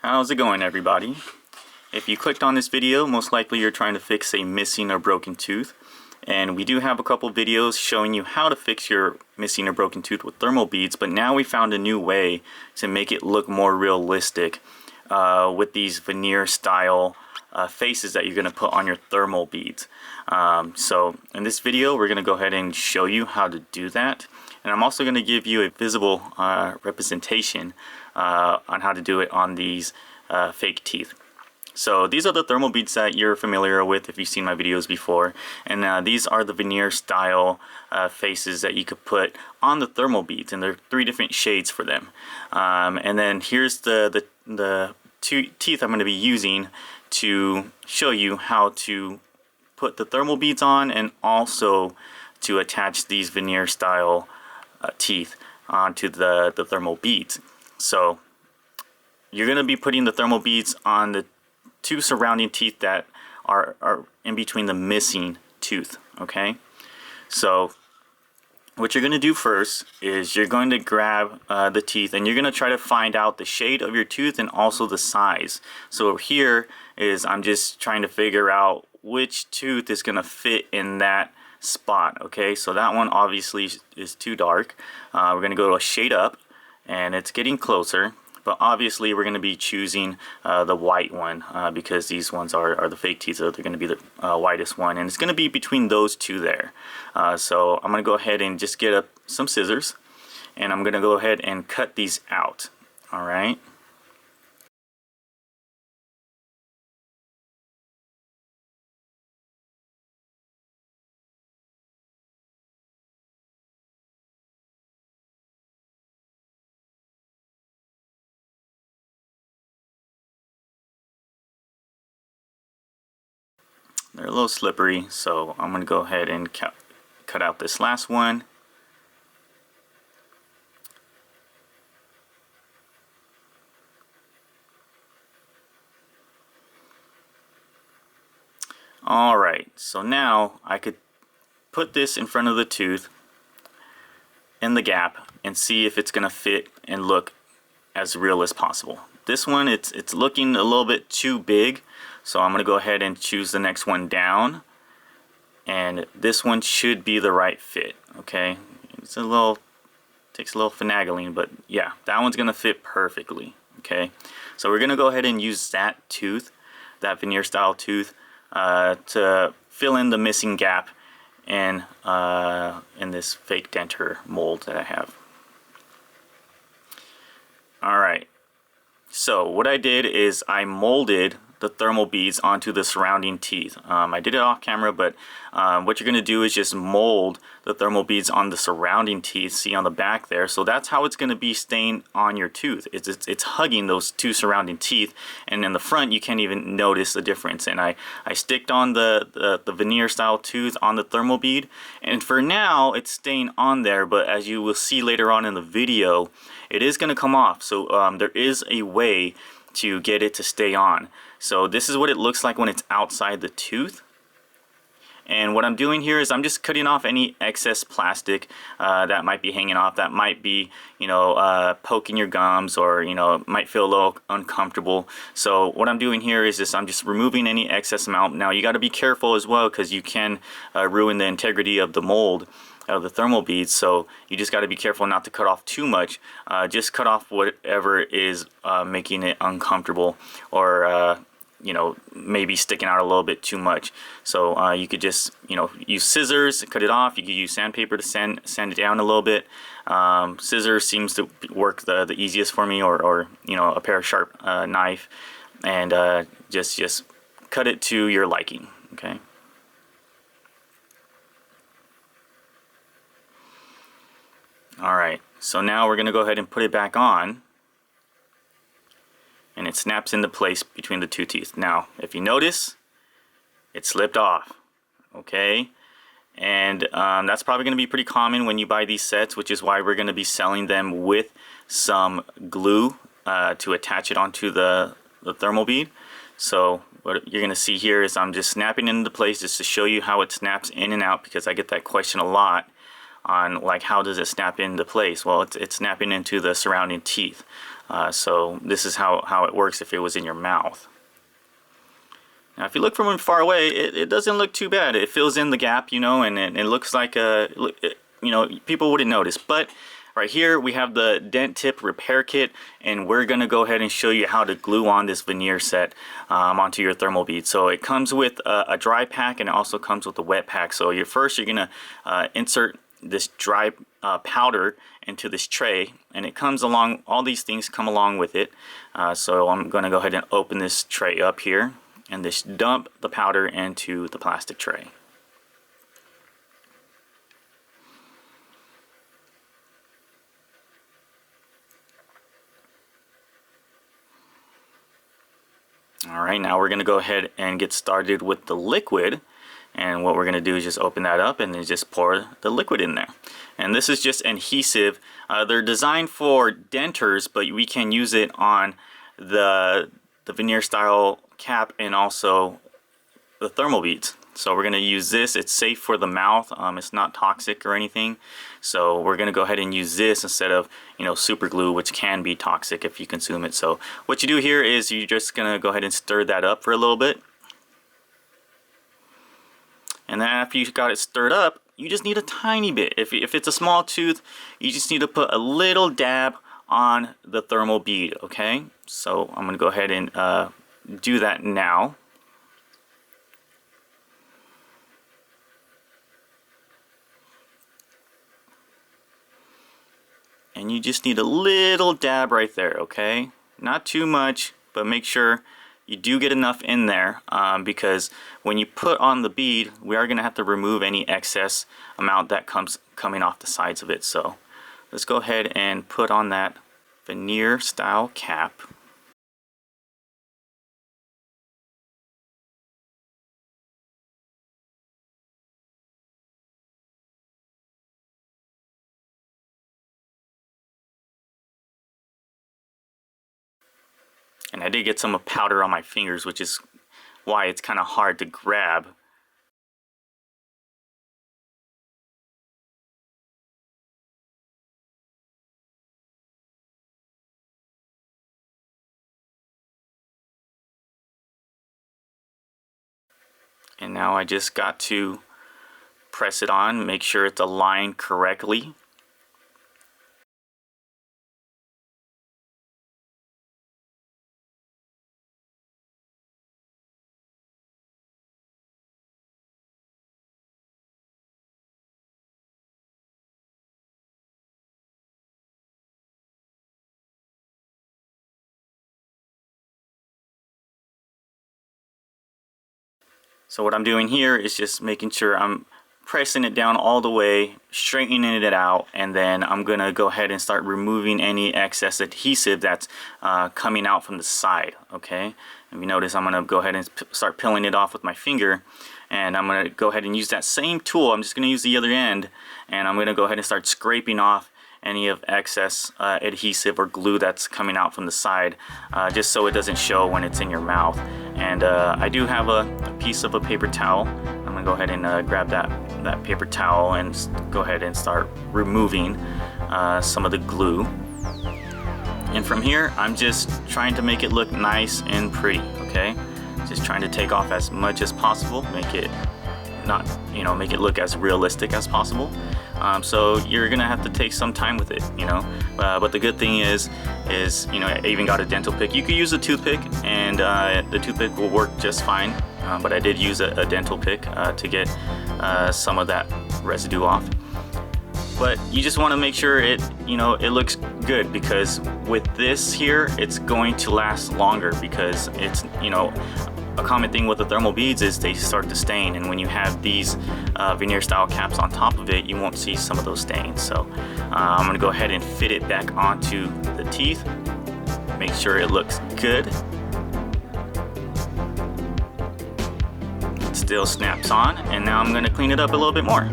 How's it going, everybody? If you clicked on this video, most likely you're trying to fix a missing or broken tooth. And we do have a couple videos showing you how to fix your missing or broken tooth with thermal beads, but now we found a new way to make it look more realistic with these veneer style faces that you're going to put on your thermal beads. So in this video, we're going to go ahead and show you how to do that. And I'm also going to give you a visible representation on how to do it on these fake teeth. So these are the thermal beads that you're familiar with if you've seen my videos before, and these are the veneer style faces that you could put on the thermal beads, and there are 3 different shades for them. And then here's the 2 teeth I'm going to be using to show you how to put the thermal beads on, and also to attach these veneer style teeth onto the thermal beads. So you're going to be putting the thermal beads on the 2 surrounding teeth that are in between the missing tooth. Okay, so what you're going to do first is you're going to grab the teeth, and you're going to try to find out the shade of your tooth and also the size. So here is I'm just trying to figure out which tooth is going to fit in that spot. Okay, so that one obviously is too dark. We're going to go to a shade up, and it's getting closer. But obviously we're going to be choosing the white one because these ones are the fake teeth, so they're going to be the whitest one, and it's going to be between those 2 there. So I'm going to go ahead and just get some scissors, and I'm going to go ahead and cut these out. All right. They're a little slippery, so I'm going to go ahead and cut out this last one. Alright, so now I could put this in front of the tooth in the gap and see if it's going to fit and look as real as possible. This one, it's looking a little bit too big, so I'm going to go ahead and choose the next one down, and this one should be the right fit. Okay, takes a little finagling, but yeah, that one's going to fit perfectly. Okay, so we're going to go ahead and use that tooth, that veneer style tooth, to fill in the missing gap in this fake denture mold that I have. Alright, so what I did is I molded the thermal beads onto the surrounding teeth. I did it off camera, but what you're going to do is just mold the thermal beads on the surrounding teeth. See on the back there? So that's how it's going to be staying on your tooth. It's hugging those 2 surrounding teeth, and in the front you can't even notice the difference. And I sticked on the veneer style tooth on the thermal bead, and for now it's staying on there, but as you will see later on in the video, it is going to come off. So there is a way to get it to stay on. So this is what it looks like when it's outside the tooth. And what I'm doing here is I'm just cutting off any excess plastic that might be hanging off, that might be, poking your gums, or, might feel a little uncomfortable. So what I'm doing here is I'm just removing any excess amount. Now you got to be careful as well, because you can ruin the integrity of the mold of the thermal beads, so you just got to be careful not to cut off too much. Just cut off whatever is making it uncomfortable, or maybe sticking out a little bit too much. So you could just use scissors to cut it off. You could use sandpaper to sand it down a little bit. Scissors seems to work the easiest for me, or a pair of sharp knife, and just cut it to your liking. Okay. Alright, so now we're going to go ahead and put it back on, and it snaps into place between the 2 teeth. Now, if you notice, it slipped off. Okay, and that's probably going to be pretty common when you buy these sets, which is why we're going to be selling them with some glue to attach it onto the thermal bead. So what you're going to see here is I'm just snapping it into place just to show you how it snaps in and out, because I get that question a lot on, like, how does it snap into place? Well, it's snapping into the surrounding teeth. So this is how it works if it was in your mouth. Now, if you look from far away, it doesn't look too bad. It fills in the gap, you know, and it looks like you know, people wouldn't notice. But right here we have the DenTemp repair kit, and we're gonna go ahead and show you how to glue on this veneer set onto your thermal bead. So it comes with a dry pack, and it also comes with a wet pack. So you're gonna insert this dry powder into this tray, and it comes along, all these things come along with it. So I'm gonna go ahead and open this tray up here and just dump the powder into the plastic tray. Alright, now we're going to go ahead and get started with the liquid. And what we're going to do is just open that up and then just pour the liquid in there. And this is just adhesive. They're designed for denters, but we can use it on the veneer style cap and also the thermal beads. So we're going to use this. It's safe for the mouth. It's not toxic or anything. So we're going to go ahead and use this instead of, you know, super glue, which can be toxic if you consume it. So what you do here is you're just going to go ahead and stir that up for a little bit. And then after you've got it stirred up, you just need a tiny bit. If it's a small tooth, you just need to put a little dab on the thermal bead, okay? So I'm going to go ahead and do that now. And you just need a little dab right there, okay? Not too much, but make sure you do get enough in there, because when you put on the bead, we are going to have to remove any excess amount that comes coming off the sides of it. So let's go ahead and put on that veneer style cap. And I did get some powder on my fingers, which is why it's kind of hard to grab. And now I just got to press it on, make sure it's aligned correctly. So what I'm doing here is just making sure I'm pressing it down all the way, straightening it out, and then I'm gonna go ahead and start removing any excess adhesive that's coming out from the side, okay? And you notice I'm gonna go ahead and start peeling it off with my finger, and I'm gonna go ahead and use that same tool. I'm just gonna use the other end, and I'm gonna go ahead and start scraping off any of excess adhesive or glue that's coming out from the side, just so it doesn't show when it's in your mouth. And I do have a piece of a paper towel. I'm gonna go ahead and grab that paper towel and go ahead and start removing some of the glue. And from here, I'm just trying to make it look nice and pretty, okay? Just trying to take off as much as possible, make it not, you know, make it look as realistic as possible. So you're gonna have to take some time with it, you know. But the good thing is you know, I even got a dental pick. You could use a toothpick, and the toothpick will work just fine. But I did use a dental pick to get some of that residue off. But you just want to make sure it, you know, it looks good, because with this here, it's going to last longer, because it's, you know, a common thing with the thermal beads is they start to stain, and when you have these veneer style caps on top of it, you won't see some of those stains. So I'm gonna go ahead and fit it back onto the teeth, make sure it looks good. It still snaps on, and now I'm gonna clean it up a little bit more.